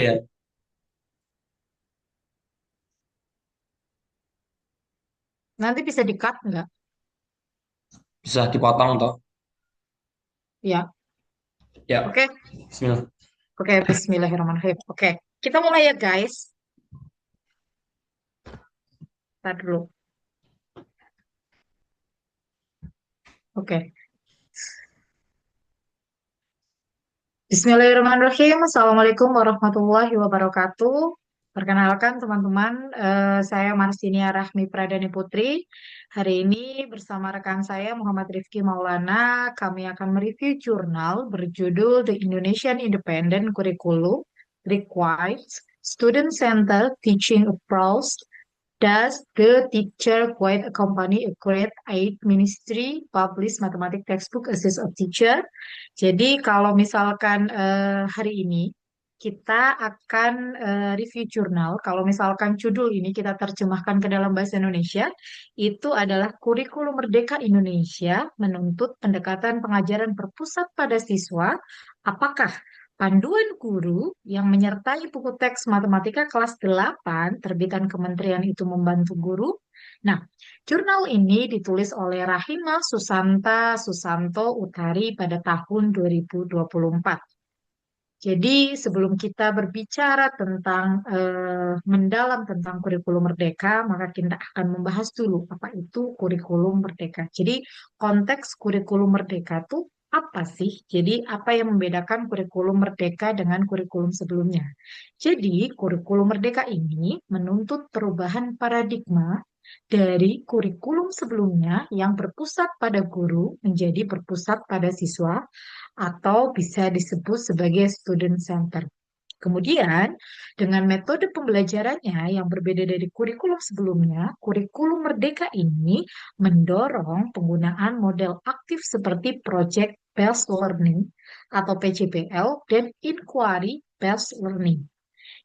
ya. Nanti bisa di-cut nggak? Bisa dipotong toh? Ya, Ya, oke. Bismillah. Oke, Bismillahirrahmanirrahim. Oke, kita mulai ya guys. Start dulu. Oke. Bismillahirrahmanirrahim. Assalamualaikum warahmatullahi wabarakatuh. Perkenalkan teman-teman, saya Marsinia Rahmi Pradani Putri. Hari ini bersama rekan saya Muhammad Rifki Maulana, kami akan mereview jurnal berjudul The Indonesian Independent Curriculum Requires Student Center Teaching Approach. Does the teacher quite accompany a grade 8 ministry published mathematics textbook assist of teacher? Jadi kalau misalkan hari ini kita akan review jurnal. Kalau misalkan judul ini kita terjemahkan ke dalam bahasa Indonesia, itu adalah Kurikulum Merdeka Indonesia menuntut pendekatan pengajaran berpusat pada siswa. Apakah panduan guru yang menyertai buku teks matematika kelas 8 terbitan kementerian itu membantu guru? Nah, jurnal ini ditulis oleh Rahima Susanta Susanto Utari pada tahun 2024. Jadi sebelum kita berbicara tentang mendalam tentang kurikulum merdeka, maka kita akan membahas dulu apa itu kurikulum merdeka. Jadi konteks kurikulum merdeka itu apa sih? Jadi apa yang membedakan kurikulum merdeka dengan kurikulum sebelumnya? Jadi kurikulum merdeka ini menuntut perubahan paradigma dari kurikulum sebelumnya yang berpusat pada guru menjadi berpusat pada siswa atau bisa disebut sebagai student center. Kemudian, dengan metode pembelajarannya yang berbeda dari kurikulum sebelumnya, kurikulum merdeka ini mendorong penggunaan model aktif seperti project based learning atau PJBL dan inquiry based learning.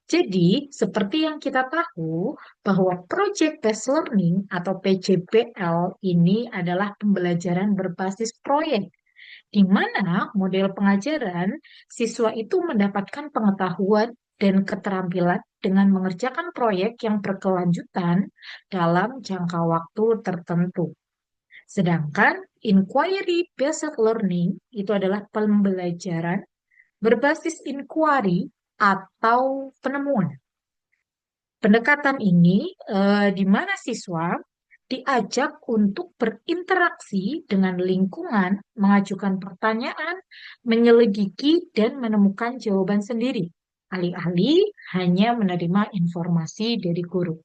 Jadi, seperti yang kita tahu bahwa project based learning atau PJBL ini adalah pembelajaran berbasis proyek di mana model pengajaran siswa itu mendapatkan pengetahuan dan keterampilan dengan mengerjakan proyek yang berkelanjutan dalam jangka waktu tertentu. Sedangkan inquiry based learning itu adalah pembelajaran berbasis inquiry atau penemuan. Pendekatan ini di mana siswa diajak untuk berinteraksi dengan lingkungan, mengajukan pertanyaan, menyelidiki, dan menemukan jawaban sendiri, alih-alih hanya menerima informasi dari guru.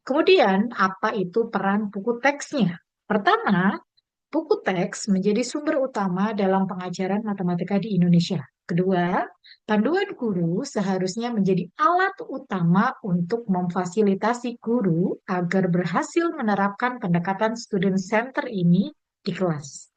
Kemudian, apa itu peran buku teksnya? Pertama, buku teks menjadi sumber utama dalam pengajaran matematika di Indonesia. Kedua, panduan guru seharusnya menjadi alat utama untuk memfasilitasi guru agar berhasil menerapkan pendekatan student center ini di kelas.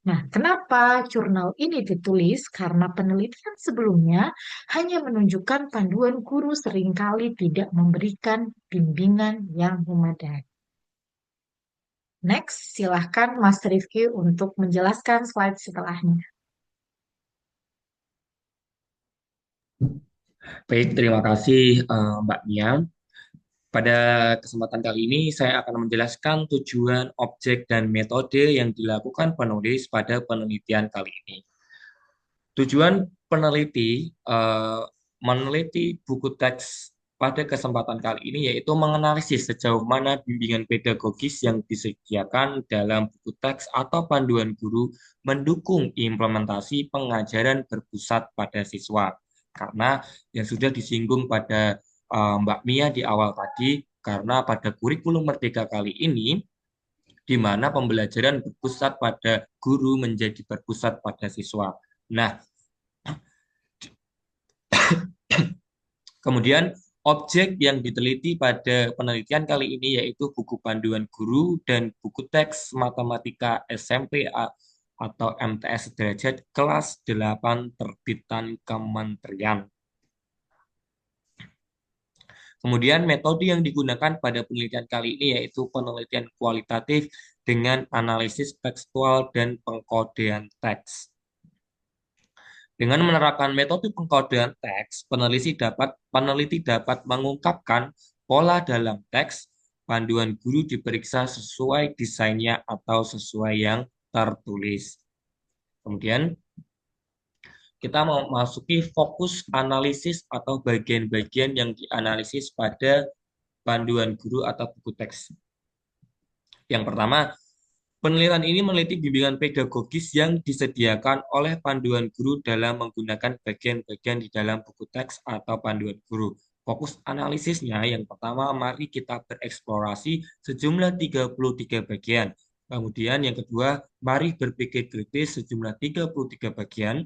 Nah, kenapa jurnal ini ditulis? Karena penelitian sebelumnya hanya menunjukkan panduan guru seringkali tidak memberikan bimbingan yang memadai. Next, silahkan Mas Rifki untuk menjelaskan slide setelahnya. Baik, terima kasih Mbak Mia. Pada kesempatan kali ini saya akan menjelaskan tujuan, objek, dan metode yang dilakukan penulis pada penelitian kali ini. Tujuan peneliti meneliti buku teks pada kesempatan kali ini yaitu menganalisis sejauh mana bimbingan pedagogis yang disediakan dalam buku teks atau panduan guru mendukung implementasi pengajaran berpusat pada siswa. Karena yang sudah disinggung pada Mbak Mia di awal tadi, karena pada kurikulum Merdeka kali ini, di mana pembelajaran berpusat pada guru menjadi berpusat pada siswa. Nah, kemudian objek yang diteliti pada penelitian kali ini yaitu buku panduan guru dan buku teks matematika SMP atau MTS derajat kelas 8 terbitan kementerian. Kemudian metode yang digunakan pada penelitian kali ini yaitu penelitian kualitatif dengan analisis tekstual dan pengkodean teks. Dengan menerapkan metode pengkodean teks, peneliti dapat mengungkapkan pola dalam teks. Panduan guru diperiksa sesuai desainnya atau sesuai yang tertulis. Kemudian kita mau masuki fokus analisis atau bagian-bagian yang dianalisis pada panduan guru atau buku teks. Yang pertama, penelitian ini meneliti bimbingan pedagogis yang disediakan oleh panduan guru dalam menggunakan bagian-bagian di dalam buku teks atau panduan guru. Fokus analisisnya yang pertama, mari kita bereksplorasi sejumlah 33 bagian. Kemudian yang kedua, mari berpikir kritis sejumlah 33 bagian.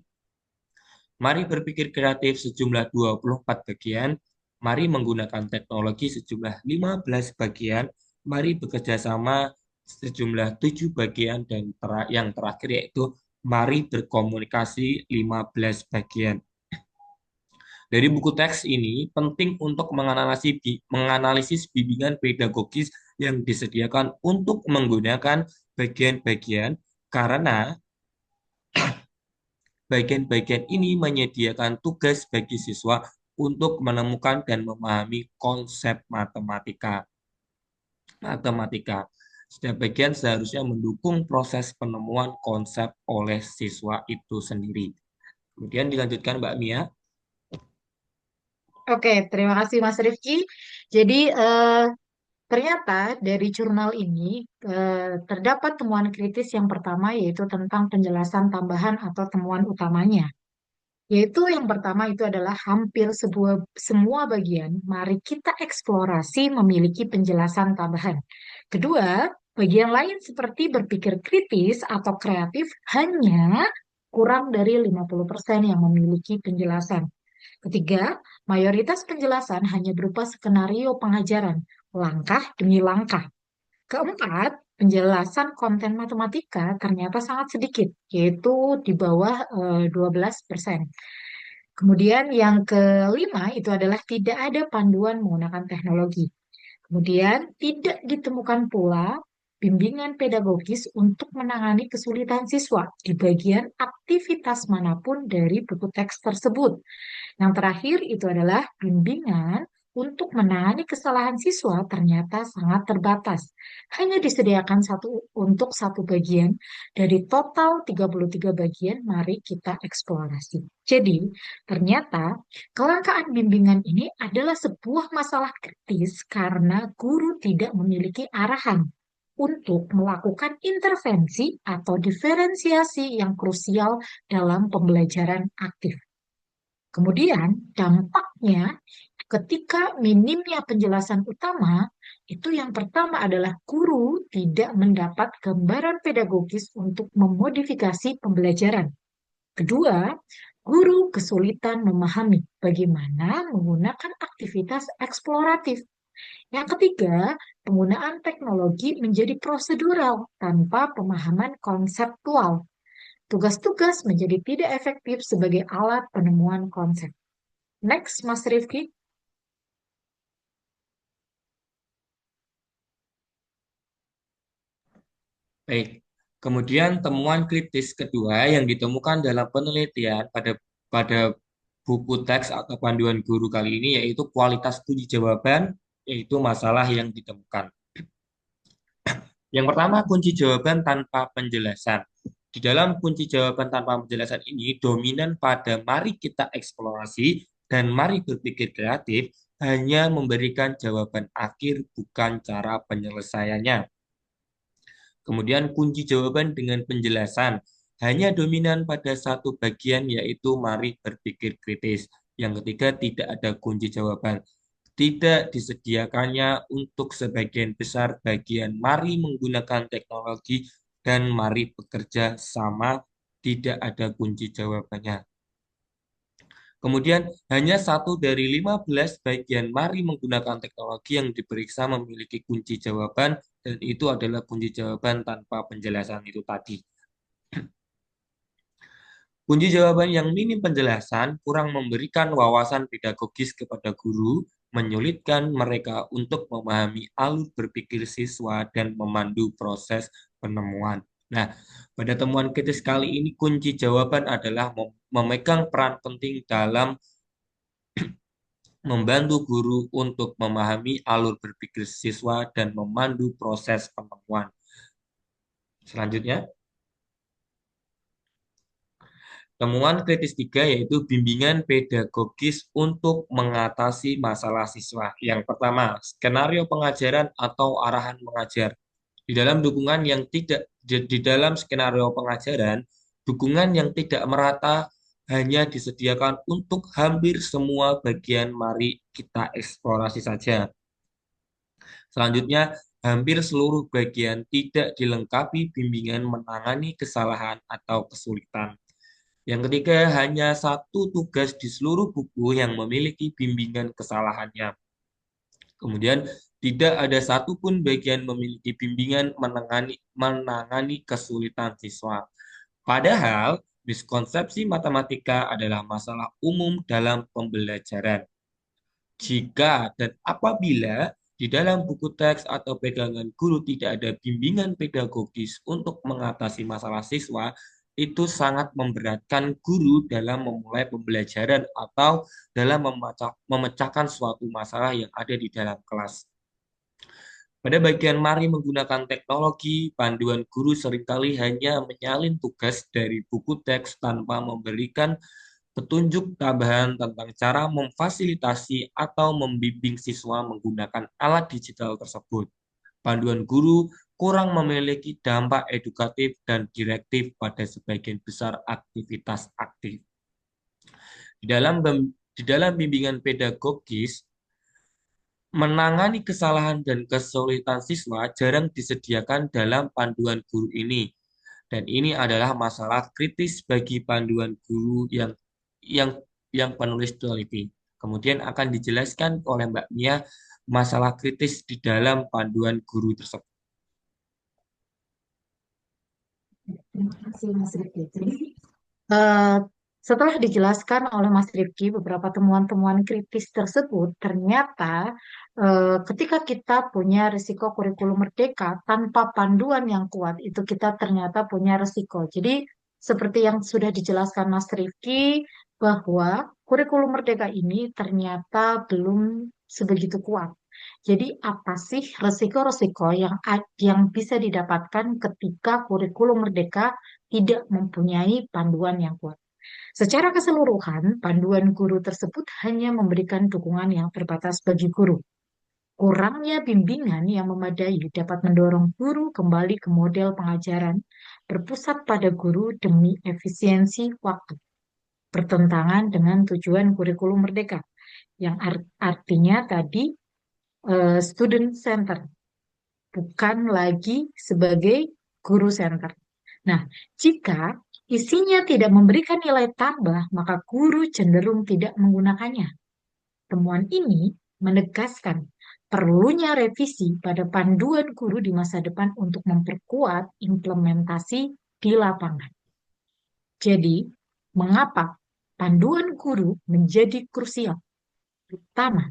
Mari berpikir kreatif sejumlah 24 bagian. Mari menggunakan teknologi sejumlah 15 bagian. Mari bekerja sama sejumlah 7 bagian. Dan yang terakhir yaitu mari berkomunikasi 15 bagian. Dari buku teks ini penting untuk menganalisis bimbingan pedagogis yang disediakan untuk menggunakan bagian-bagian karena bagian-bagian ini menyediakan tugas bagi siswa untuk menemukan dan memahami konsep matematika. Setiap bagian seharusnya mendukung proses penemuan konsep oleh siswa itu sendiri. Kemudian dilanjutkan Mbak Mia. Oke, terima kasih Mas Rifki. Jadi ternyata dari jurnal ini terdapat temuan kritis yang pertama yaitu tentang penjelasan tambahan atau temuan utamanya. Yaitu yang pertama itu adalah hampir semua bagian, mari kita eksplorasi memiliki penjelasan tambahan. Kedua, bagian lain seperti berpikir kritis atau kreatif hanya kurang dari 50% yang memiliki penjelasan. Ketiga, mayoritas penjelasan hanya berupa skenario pengajaran, langkah demi langkah. Keempat, penjelasan konten matematika ternyata sangat sedikit, yaitu di bawah 12%. Kemudian yang kelima itu adalah tidak ada panduan menggunakan teknologi. Kemudian tidak ditemukan pula bimbingan pedagogis untuk menangani kesulitan siswa di bagian aktivitas manapun dari buku teks tersebut. Yang terakhir itu adalah bimbingan untuk menangani kesalahan siswa ternyata sangat terbatas. Hanya disediakan untuk satu bagian dari total 33 bagian, mari kita eksplorasi. Jadi, ternyata kelangkaan bimbingan ini adalah sebuah masalah kritis karena guru tidak memiliki arahan untuk melakukan intervensi atau diferensiasi yang krusial dalam pembelajaran aktif. Kemudian dampaknya ketika minimnya penjelasan utama, itu yang pertama adalah guru tidak mendapat gambaran pedagogis untuk memodifikasi pembelajaran. Kedua, guru kesulitan memahami bagaimana menggunakan aktivitas eksploratif. Yang ketiga, penggunaan teknologi menjadi prosedural tanpa pemahaman konseptual. Tugas-tugas menjadi tidak efektif sebagai alat penemuan konsep. Next, Mas Rifki. Baik. Kemudian temuan kritis kedua yang ditemukan dalam penelitian pada buku teks atau panduan guru kali ini yaitu kualitas kunci jawaban, yaitu masalah yang ditemukan. Yang pertama, kunci jawaban tanpa penjelasan. Di dalam kunci jawaban tanpa penjelasan ini dominan pada mari kita eksplorasi dan mari berpikir kreatif hanya memberikan jawaban akhir bukan cara penyelesaiannya. Kemudian kunci jawaban dengan penjelasan hanya dominan pada satu bagian yaitu mari berpikir kritis. Yang ketiga tidak ada kunci jawaban. Tidak disediakannya untuk sebagian besar bagian mari menggunakan teknologi dan mari bekerja sama tidak ada kunci jawabannya. Kemudian hanya satu dari 15 bagian mari menggunakan teknologi yang diperiksa memiliki kunci jawaban dan itu adalah kunci jawaban tanpa penjelasan itu tadi. Kunci jawaban yang minim penjelasan kurang memberikan wawasan pedagogis kepada guru, menyulitkan mereka untuk memahami alur berpikir siswa dan memandu proses penemuan. Nah, pada temuan kritis kali ini kunci jawaban adalah memegang peran penting dalam membantu guru untuk memahami alur berpikir siswa dan memandu proses penemuan. Selanjutnya, temuan kritis tiga yaitu bimbingan pedagogis untuk mengatasi masalah siswa. Yang pertama, skenario pengajaran atau arahan mengajar. Di dalam dukungan yang tidak di dalam skenario pengajaran, dukungan yang tidak merata hanya disediakan untuk hampir semua bagian. Mari kita eksplorasi saja. Selanjutnya, hampir seluruh bagian tidak dilengkapi bimbingan menangani kesalahan atau kesulitan. Yang ketiga, hanya satu tugas di seluruh buku yang memiliki bimbingan kesalahannya. Kemudian, tidak ada satupun bagian memiliki bimbingan menangani kesulitan siswa. Padahal, miskonsepsi matematika adalah masalah umum dalam pembelajaran. Jika dan apabila di dalam buku teks atau pegangan guru tidak ada bimbingan pedagogis untuk mengatasi masalah siswa, itu sangat memberatkan guru dalam memulai pembelajaran atau dalam memecahkan suatu masalah yang ada di dalam kelas. Pada bagian mari menggunakan teknologi, panduan guru seringkali hanya menyalin tugas dari buku teks tanpa memberikan petunjuk tambahan tentang cara memfasilitasi atau membimbing siswa menggunakan alat digital tersebut. Panduan guru kurang memiliki dampak edukatif dan direktif pada sebagian besar aktivitas aktif. Di dalam bimbingan pedagogis, menangani kesalahan dan kesulitan siswa jarang disediakan dalam panduan guru ini. Dan ini adalah masalah kritis bagi panduan guru yang yang penulis teliti. Kemudian akan dijelaskan oleh Mbak Mia masalah kritis di dalam panduan guru tersebut. Terima kasih Mas Rifki. Jadi, eh, setelah dijelaskan oleh Mas Rifki beberapa temuan-temuan kritis tersebut, ternyata ketika kita punya risiko kurikulum merdeka tanpa panduan yang kuat, itu kita ternyata punya risiko. Jadi, seperti yang sudah dijelaskan Mas Rifki, bahwa kurikulum merdeka ini ternyata belum sebegitu kuat. Jadi apa sih resiko-resiko yang bisa didapatkan ketika kurikulum merdeka tidak mempunyai panduan yang kuat? Secara keseluruhan, panduan guru tersebut hanya memberikan dukungan yang terbatas bagi guru. Kurangnya bimbingan yang memadai dapat mendorong guru kembali ke model pengajaran berpusat pada guru demi efisiensi waktu, bertentangan dengan tujuan kurikulum merdeka, yang artinya tadi student center, bukan lagi sebagai guru center. Nah, jika isinya tidak memberikan nilai tambah, maka guru cenderung tidak menggunakannya. Temuan ini menegaskan perlunya revisi pada panduan guru di masa depan untuk memperkuat implementasi di lapangan. Jadi, mengapa panduan guru menjadi krusial? Pertama,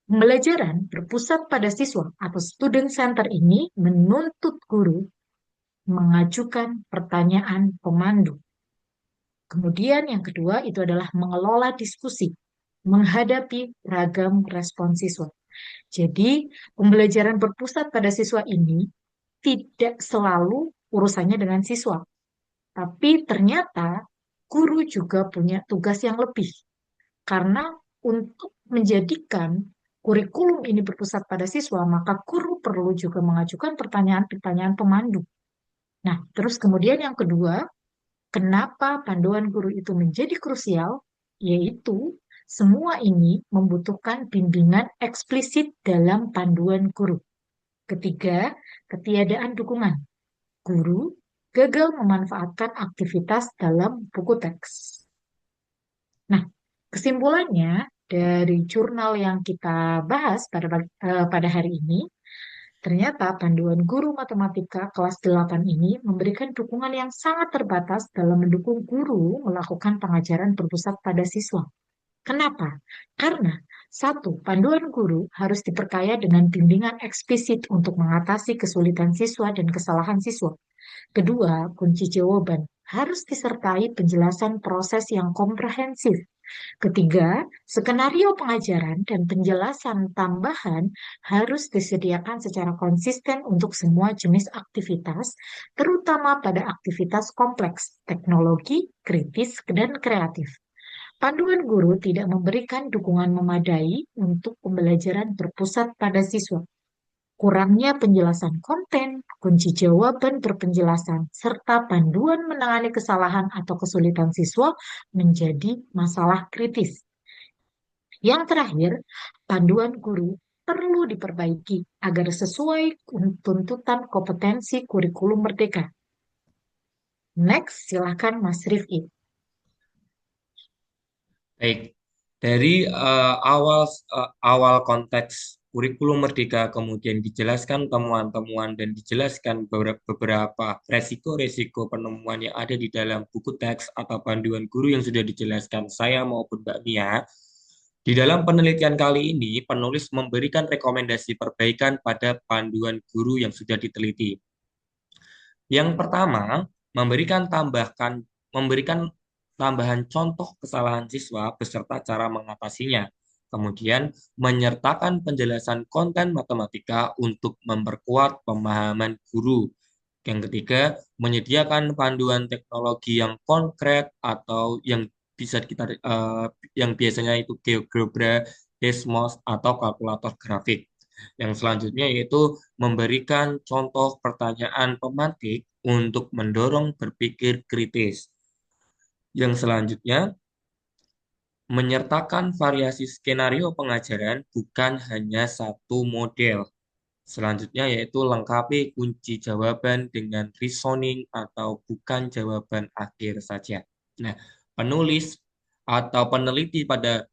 pembelajaran berpusat pada siswa atau student center ini menuntut guru mengajukan pertanyaan pemandu. Kemudian yang kedua itu adalah mengelola diskusi, menghadapi ragam respon siswa. Jadi pembelajaran berpusat pada siswa ini tidak selalu urusannya dengan siswa, tapi ternyata guru juga punya tugas yang lebih. Karena untuk menjadikan kurikulum ini berpusat pada siswa, maka guru perlu juga mengajukan pertanyaan-pertanyaan pemandu. Nah, terus kemudian yang kedua, kenapa panduan guru itu menjadi krusial? Yaitu semua ini membutuhkan bimbingan eksplisit dalam panduan guru. Ketiga, ketiadaan dukungan. Guru gagal memanfaatkan aktivitas dalam buku teks. Nah, kesimpulannya dari jurnal yang kita bahas pada hari ini, ternyata panduan guru matematika kelas 8 ini memberikan dukungan yang sangat terbatas dalam mendukung guru melakukan pengajaran berpusat pada siswa. Kenapa? Karena Satu, panduan guru harus diperkaya dengan bimbingan eksplisit untuk mengatasi kesulitan siswa dan kesalahan siswa. Kedua, kunci jawaban harus disertai penjelasan proses yang komprehensif. Ketiga, skenario pengajaran dan penjelasan tambahan harus disediakan secara konsisten untuk semua jenis aktivitas, terutama pada aktivitas kompleks, teknologi, kritis, dan kreatif. Panduan guru tidak memberikan dukungan memadai untuk pembelajaran berpusat pada siswa. Kurangnya penjelasan konten, kunci jawaban berpenjelasan, serta panduan menangani kesalahan atau kesulitan siswa menjadi masalah kritis. Yang terakhir, panduan guru perlu diperbaiki agar sesuai tuntutan kompetensi kurikulum merdeka. Next, silakan Mas Rifki. Baik, dari awal konteks kurikulum Merdeka kemudian dijelaskan temuan-temuan dan dijelaskan beberapa resiko-resiko penemuan yang ada di dalam buku teks atau panduan guru yang sudah dijelaskan saya maupun Mbak Mia. Di dalam penelitian kali ini, penulis memberikan rekomendasi perbaikan pada panduan guru yang sudah diteliti. Yang pertama, memberikan tambahan contoh kesalahan siswa beserta cara mengatasinya. Kemudian, menyertakan penjelasan konten matematika untuk memperkuat pemahaman guru. Yang ketiga, menyediakan panduan teknologi yang konkret atau yang bisa yang biasanya itu GeoGebra, Desmos, atau kalkulator grafik. Yang selanjutnya yaitu memberikan contoh pertanyaan pemantik untuk mendorong berpikir kritis. Yang selanjutnya, menyertakan variasi skenario pengajaran bukan hanya satu model. Selanjutnya yaitu lengkapi kunci jawaban dengan reasoning atau bukan jawaban akhir saja. Nah, penulis atau peneliti pada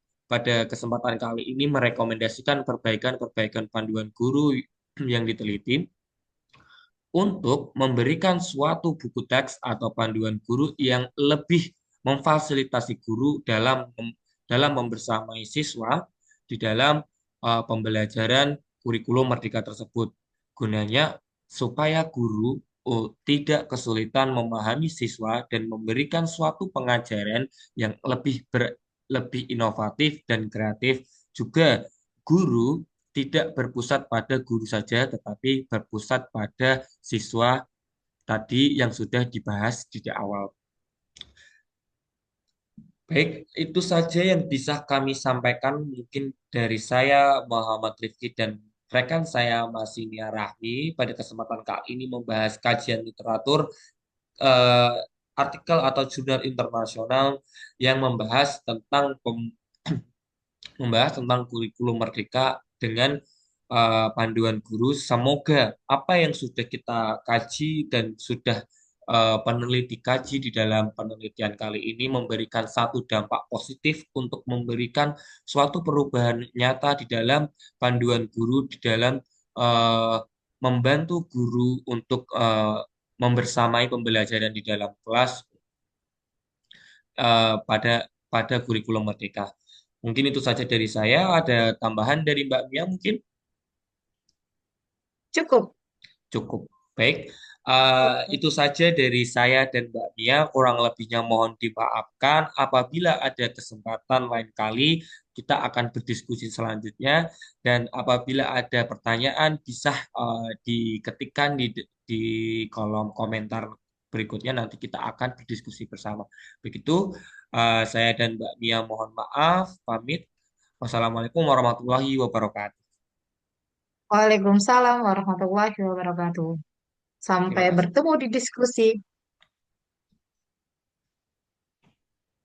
kesempatan kali ini merekomendasikan perbaikan-perbaikan panduan guru yang diteliti untuk memberikan suatu buku teks atau panduan guru yang lebih memfasilitasi guru dalam membersamai siswa di dalam pembelajaran kurikulum Merdeka tersebut. Gunanya supaya guru tidak kesulitan memahami siswa dan memberikan suatu pengajaran yang lebih inovatif dan kreatif. Juga guru tidak berpusat pada guru saja, tetapi berpusat pada siswa tadi yang sudah dibahas di awal. Baik, itu saja yang bisa kami sampaikan mungkin dari saya, Muhammad Rifki, dan rekan saya, Mas Nia Rahmi, pada kesempatan kali ini membahas kajian literatur, eh, artikel atau jurnal internasional yang membahas tentang kurikulum Merdeka dengan panduan guru. Semoga apa yang sudah kita kaji dan sudah peneliti kaji di dalam penelitian kali ini memberikan satu dampak positif untuk memberikan suatu perubahan nyata di dalam panduan guru, di dalam eh, membantu guru untuk membersamai pembelajaran di dalam kelas pada kurikulum Merdeka. Mungkin itu saja dari saya. Ada tambahan dari Mbak Mia mungkin? Cukup. Cukup. Baik. Itu saja dari saya dan Mbak Mia. Kurang lebihnya mohon dimaafkan. Apabila ada kesempatan lain kali, kita akan berdiskusi selanjutnya. Dan apabila ada pertanyaan, bisa diketikkan di kolom komentar berikutnya. Nanti kita akan berdiskusi bersama. Begitu, saya dan Mbak Mia mohon maaf. Pamit. Wassalamualaikum warahmatullahi wabarakatuh. Waalaikumsalam warahmatullahi wabarakatuh. Sampai Terima kasih. bertemu di diskusi